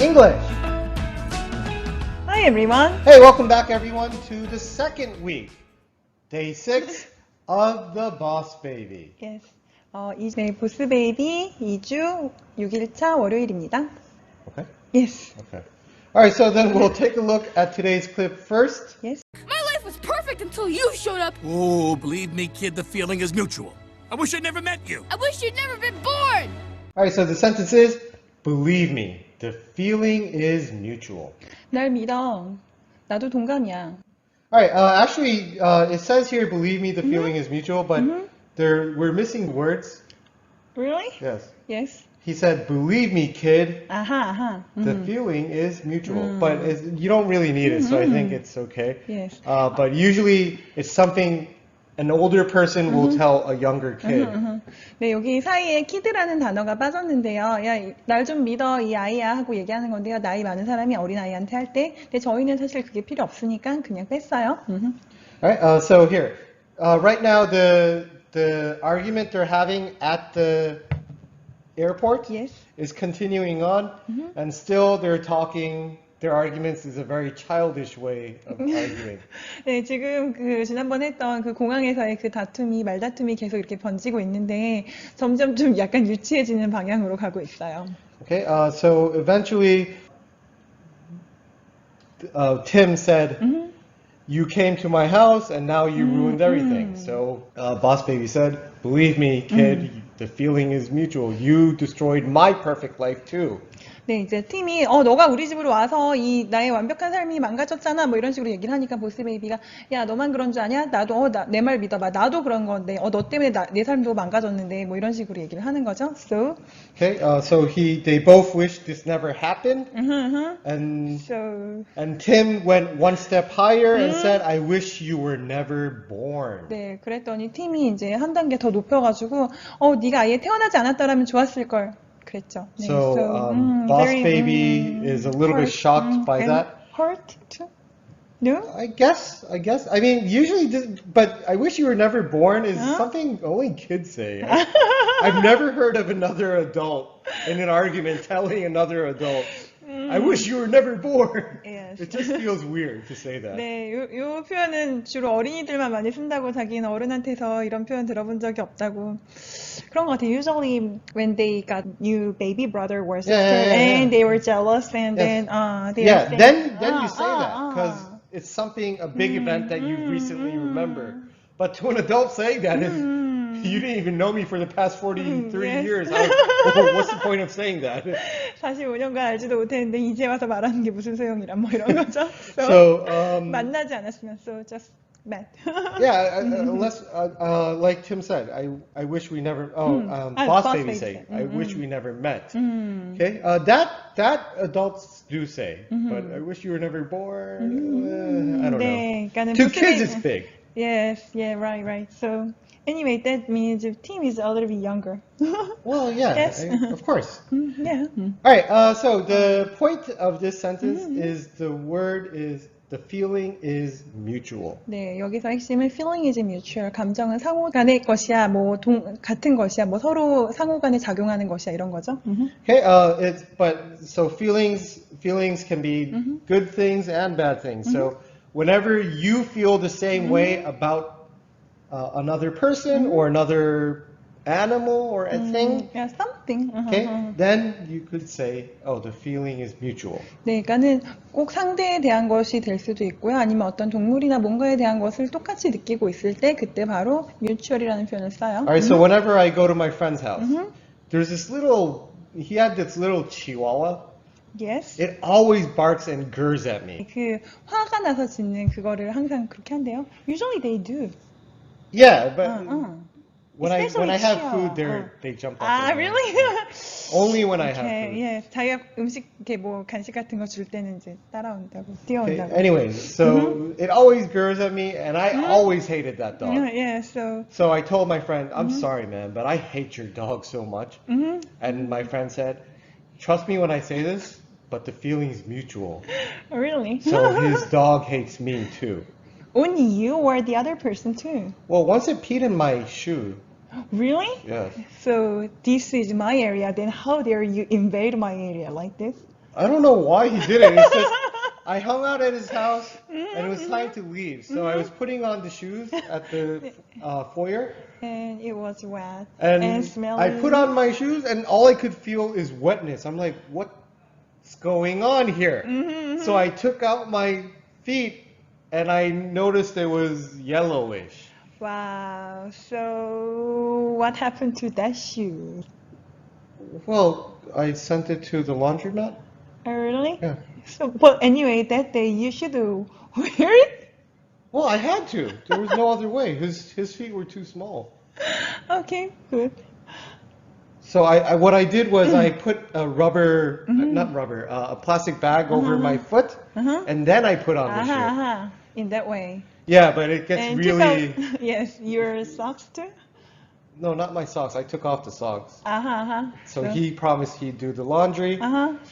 English. Hi everyone. Hey, welcome back everyone to the second week, day 6 of the Boss Baby. Yes. 네, 보스베이비 2주 6일차 월요일입니다. Okay. Yes. Okay. All right, so then we'll take a look at today's clip first. Yes. My life was perfect until you showed up. Oh, believe me, kid, the feeling is mutual. I wish I'd never met you. I wish you'd never been born. All right, so the sentence is, believe me, the feeling is mutual. 날 믿어. 나도 동감이야. All right, actually, it says here, believe me, the feeling is mutual, but we're missing words. Really? Yes. Yes. He said, believe me, kid, 아하. the feeling is mutual. But you don't really need it, so I think it's okay. Yes. But usually it's something an older person will tell a younger kid. 네, 여기 사이에 kid라는 단어가 빠졌는데요. 야, 날 좀 믿어, 이 아이야 하고 얘기하는 건데요. 나이 많은 사람이 어린 아이한테 할 때. 근데 저희는 사실 그게 필요 없으니까 그냥 뺐어요. Alright, so here. Right now, the argument they're having at the airport Yes. is continuing on, and still they're talking. Their arguments is a very childish way of arguing. 네, 지금 그 지난번에 했던 그 공항에서의 그 말다툼이 계속 이렇게 번지고 있는데 점점 좀 약간 유치해지는 방향으로 가고 있어요. Okay, so eventually, Tim said, you came to my house and now you ruined everything. So Boss Baby said, believe me, kid, the feeling is mutual. You destroyed my perfect life too. 네, 이제 팀이 너가 우리 집으로 와서 이 나의 완벽한 삶이 망가졌잖아 뭐 이런 식으로 얘기를 하니까 보스베이비가 야 너만 그런 줄 아냐? 나도 내 말 믿어봐. 나도 그런 건데 너 때문에 내 삶도 망가졌는데 뭐 이런 식으로 얘기를 하는 거죠. So Okay, so they both wish this never happened, and Tim went one step higher and said, I wish you were never born. 네, 그랬더니 팀이 이제 한 단계 더 높여가지고 네가 아예 태어나지 않았더라면 좋았을 걸. 그랬죠. 네, So Boss Baby is a little bit shocked by that. Hurt too? No? I guess. I mean, usually, but I wish you were never born is something only kids say. I've never heard of another adult in an argument telling another adult, I wish you were never born. Yes. It just feels weird to say that. 네, 요 표현은 주로 어린이들만 많이 쓴다고 자기는 어른한테서 이런 표현 들어본 적이 없다고. 그런 것 같아요. Usually when they got new baby brother or sister and they were jealous and then they yeah, were saying, then you say that because it's something, a big event that you recently remember. But to an adult saying that is, you didn't even know me for the past 43 Yes. years. What's the point of saying that? 45년간 알지도 못했는데 이제 와서 말하는 게 무슨 소용이란 뭐 이런 거죠. So, 만나지 않았으면 so just met. yeah, unless, like Tim said, I wish we never, Boss Baby say, I wish we never met. Okay, that adults do say, but I wish you were never born, I don't 네, know. To kids it's big. Yes, yeah, right. So anyway, that means your team is a little bit younger. Well, yeah, Yes. of course. Yeah. All right, so the point of this sentence is the feeling is mutual. 네, 여기서 핵심은 feeling is mutual. 감정은 상호간의 것이야, 뭐 같은 것이야, 뭐 서로 상호간에 작용하는 것이야 이런 거죠. Okay, so feelings can be good things and bad things. So whenever you feel the same way about another person or another animal or a thing, Yeah, something. okay, then you could say, oh, the feeling is mutual. 네, 그러니까는 꼭 상대에 대한 것이 될 수도 있고요. 아니면 어떤 동물이나 뭔가에 대한 것을 똑같이 느끼고 있을 때 그때 바로 mutual이라는 표현을 써요. All right, so whenever I go to my friend's house, there's he had this little chihuahua. Yes. It always barks and gurs at me. 그 화가 나서 짖는 그거를 항상 그렇게 한대요. Usually they do. Yeah, but when I Especially have chihuahua. food, they jump up. 아, and down. really? Only when I have Okay, food. yeah. 자기가 음식 이렇게 뭐 간식 같은 거 줄 때는 이제 따라온다고, Okay, 뛰어온다고. anyways, so it always gurs at me, and I always hated that dog. Yeah, so. So I told my friend, I'm sorry, man, but I hate your dog so much. And my friend said, trust me when I say this, but the feeling's mutual. Really? So his dog hates me too. Only you or the other person too? Well, once it peed in my shoe. Really? Yes. So this is my area, then how dare you invade my area like this? I don't know why he did it. It's just I hung out at his house and it was time to leave. So I was putting on the shoes at the foyer. And it was wet And smelly. I put on my shoes and all I could feel is wetness. I'm like, what's going on here? So I took out my feet and I noticed it was yellowish. Wow. So what happened to that shoe? Well, I sent it to the laundromat. Oh, really? Yeah. So, but anyway, that day you should wear it. Well, I had to. There was no other way. His feet were too small. Okay, good. So what I did was I put a rubber, not rubber, a plastic bag over my foot, and then I put on the shoe. In that way. Yeah, but it gets And really. took out, yes, your socks too. No, not my socks. I took off the socks. So So he promised he'd do the laundry.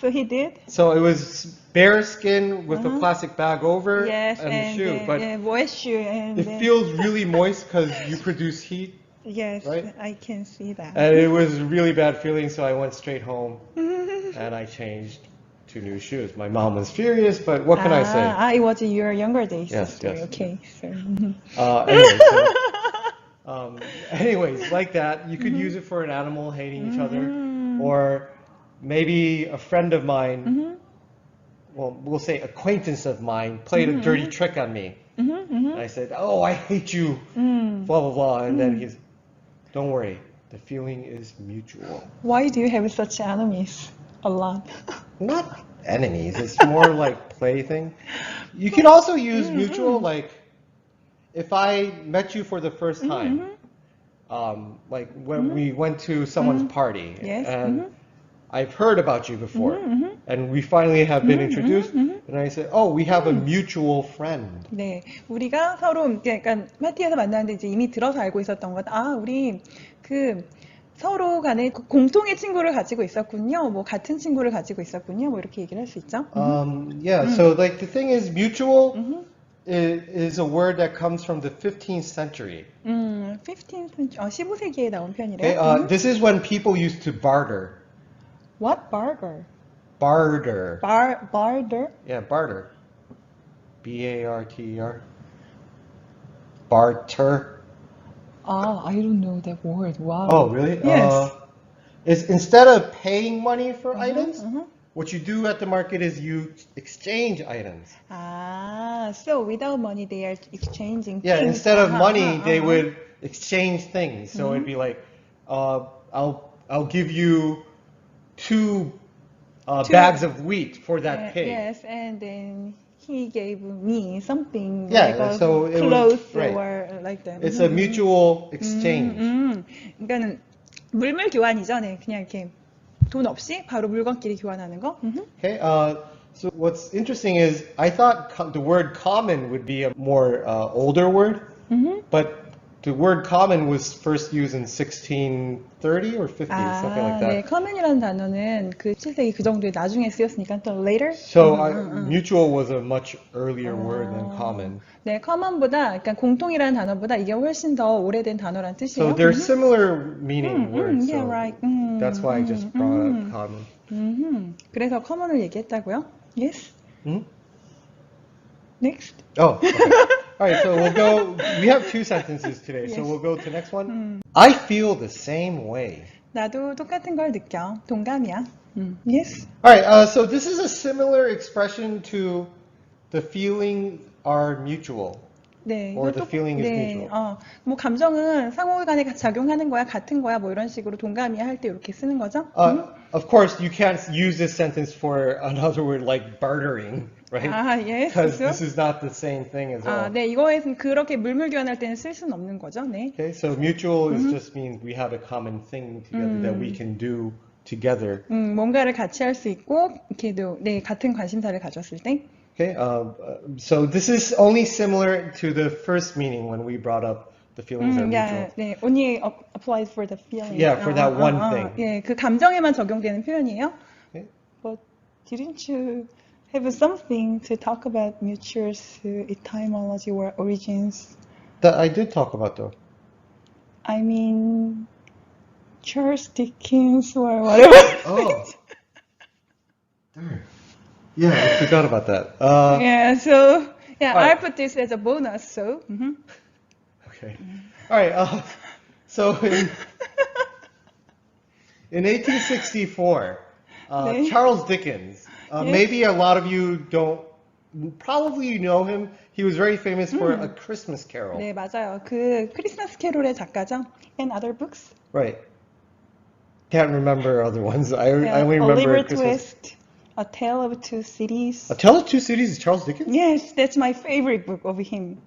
So he did. So it was bare skin with a plastic bag over Yes, and and the shoe. then, But wet shoe and it then, feels really moist because you produce heat. yes, right? I can see that. And it was a really bad feeling, so I went straight home and I changed to new shoes. My mom was furious, but what can I say? It was your younger days. Yes, story. yes. Okay, so. Anyways, like that, you could use it for an animal hating each other, or maybe a friend of mine, well, we'll say acquaintance of mine, played a dirty trick on me. And I said, oh, I hate you, blah, blah, blah. And then he's, don't worry, the feeling is mutual. Why do you have such enemies? A lot. Not enemies, it's more like plaything. You can also use mutual, like, if I met you for the first time, like when we went to someone's party, Yes, and I've heard about you before, and we finally have been introduced, and I said, oh, we have a mutual friend. 네, 우리가 서로 이제 약간 파티에서 만났는데 이제 이미 들어서 알고 있었던 것. 우리 그 서로 간에 공통의 친구를 가지고 있었군요. 뭐 같은 친구를 가지고 있었군요. 뭐 이렇게 얘기를 할 수 있죠. Yeah, so like the thing is, mutual is a word that comes from the 15th century. 15th century, 15세기에 나온 Okay, 편이래요. this is when people used to barter. What barter? Barter. Barter? Yeah, barter. B-A-R-T-E-R. Barter. I don't know that word. Wow. Oh, really? Yes. Is instead of paying money for items, what you do at the market is you exchange items. So without money they are exchanging Yeah, things. instead of money, they would exchange things. So it'd be like, I'll give you two bags of wheat for that pig. Yes, and then he gave me something Yeah, like so it was- clothes right. or like that. It's a mutual exchange. 그러니까는 물물 교환이죠. 네, 그냥 이렇게 돈 없이 바로 물건끼리 교환하는 거. Okay. So what's interesting is I thought the word common would be a more older word, but the word common was first used in 1630 or 50, something like that. 네, common이라는 단어는 그 7세기 그 정도에 나중에 쓰였으니까 또 later. So mutual was a much earlier word than common. 네, common보다, 그러니까 공통이라는 단어보다 이게 훨씬 더 오래된 단어란 뜻이에요. So they're similar meaning words. Yeah, So right. that's why I just brought up common. 그래서 common을 얘기했다고요? Yes. Next. Oh, okay. All right, so we'll go. We have two sentences today, so Yes. we'll go to the next one. I feel the same way. 나도 똑같은 걸 느껴. 동감이야. Yes. All right, so this is a similar expression to the feelings are mutual. 네. Or 이거 the feeling is mutual. 뭐 감정은 상호간에 작용하는 거야, 같은 거야, 뭐 이런 식으로 동감이야 할 때 이렇게 쓰는 거죠. Of course, you can't use this sentence for another word like bartering, right? yes. Because 그렇죠? this is not the same thing as well. 네, 이거에서 그렇게 물물 교환할 때는 쓸 수는 없는 거죠. 네. Okay, so mutual is just means we have a common thing together that we can do together. 뭔가를 같이 할 수 있고, 이렇게도, 네, 같은 관심사를 가졌을 때. Okay, so this is only similar to the first meaning when we brought up the feelings are mutual. 네, only applies for the feeling. Yeah, for that one thing. 예, 그 감정에만 적용되는 표현이에요. Okay. But didn't you have something to talk about mutual's etymology or origins? That I did talk about though. I mean, Charles Dickens or whatever. Oh. Darn. Yeah, I forgot about that. Yeah, so yeah, All right. I'll put this as a bonus. So Okay. All right. So in 1864, 네. Charles Dickens. Yes. Maybe a lot of you don't. Probably you know him. He was very famous for A Christmas Carol. 네, 맞아요. 그 크리스마스 캐롤의 작가죠. And other books. Right. Can't remember other ones. I Yeah, only remember Oliver A Christmas. Twist, A Tale of Two Cities. A Tale of Two Cities is Charles Dickens? Yes, that's my favorite book of him.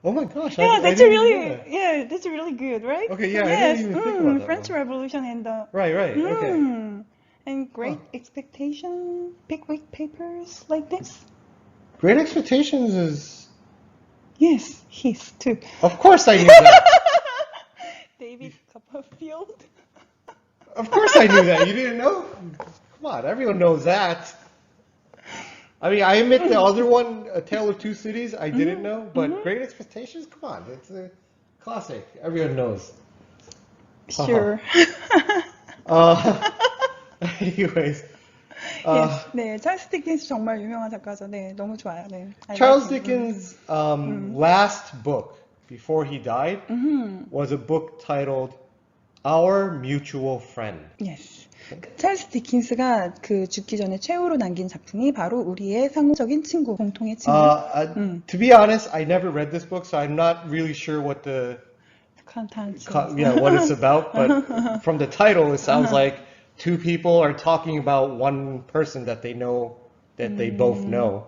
Oh my gosh. Yeah, I that's didn't really know that. yeah, that's really good, right? Okay, yeah, I yes. didn't even think about that French one. Revolution and the Right, okay. and Great Expectation, Pickwick Papers, like this. Great Expectations is... Yes, his too. Of course I knew that. David Copperfield. Of course I knew that. You didn't know? Come on, everyone knows that. I mean, I admit the other one, A Tale of Two Cities, I didn't know, but Great Expectations, come on, it's a classic. Everyone knows. Sure. Anyways, yes, 네, 찰스 디킨스 정말 유명한 작가죠. 네, 너무 좋아요. 네. I Charles like him. Dickens' last book before he died was a book titled Our Mutual Friend. Yes. 찰스 디킨스가 그 죽기 전에 최후로 남긴 작품이 바로 우리의 상호적인 친구, 공통의 친구. To be honest, I never read this book, so I'm not really sure what what it's about. But from the title, it sounds like two people are talking about one person that they know, that they both know.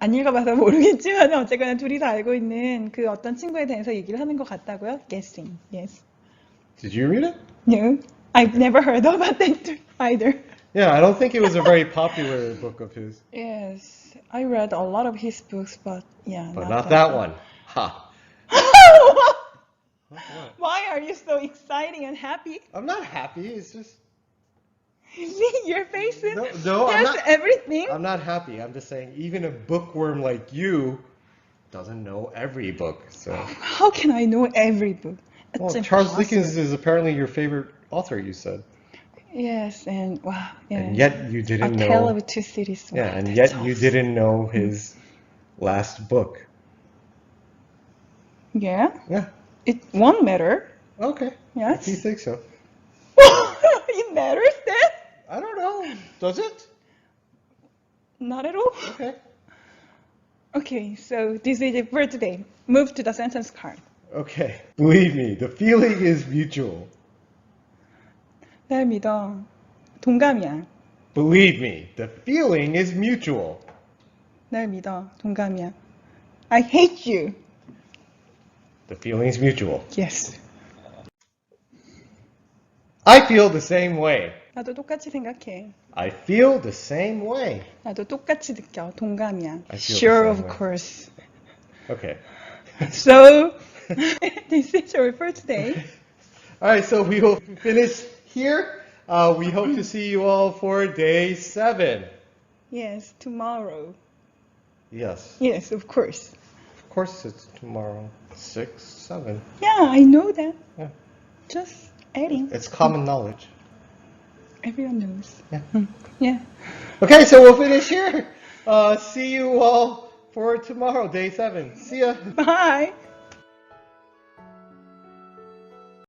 안 읽어봐서 모르겠지만 어쨌거나 둘이 다 알고 있는 그 어떤 친구에 대해서 얘기를 하는 것 같다고요. Guessing. Yes. Did you read it? No, I've never heard about that either. Yeah, I don't think it was a very popular book of his. Yes, I read a lot of his books, but yeah, But not that one. Ha. Why are you so exciting and happy? I'm not happy. It's just... See your face is No, I'm just not. everything. I'm not happy. I'm just saying, even a bookworm like you doesn't know every book. So, How can I know every book? well, It's Charles impossible. Dickens is apparently your favorite author. You said, Yes, and wow, yeah. and yet you A didn't Tale know. of Two Cities. Yeah, Wow, and that's yet you awesome. didn't know his last book. Yeah, Yeah. it won't matter. Okay. Yes. If you think so. It matters then? I don't know. Does it? Not at all. Okay. Okay, so this is it for today. Move to the sentence card. Okay. Believe me, the feeling is mutual. 날 믿어. 동감이야. Believe me, the feeling is mutual. 날 믿어. 동감이야. I hate you. The feeling is mutual. Yes. I feel the same way. 나도 똑같이 생각해. I feel the same way. 나도 똑같이 느껴. 동감이야. I feel the Sure, same of way. course. Okay. So, this is all for today. All right, so we will finish here. We hope to see you all for day 7. Yes, tomorrow. Yes. Yes, of course. Of course it's tomorrow. 6, 7. Yeah, I know that. Yeah. Just adding. It's common knowledge. Everyone knows. Yeah. Yeah. Okay, so we'll finish here. See you all for tomorrow, day 7. See ya. Bye.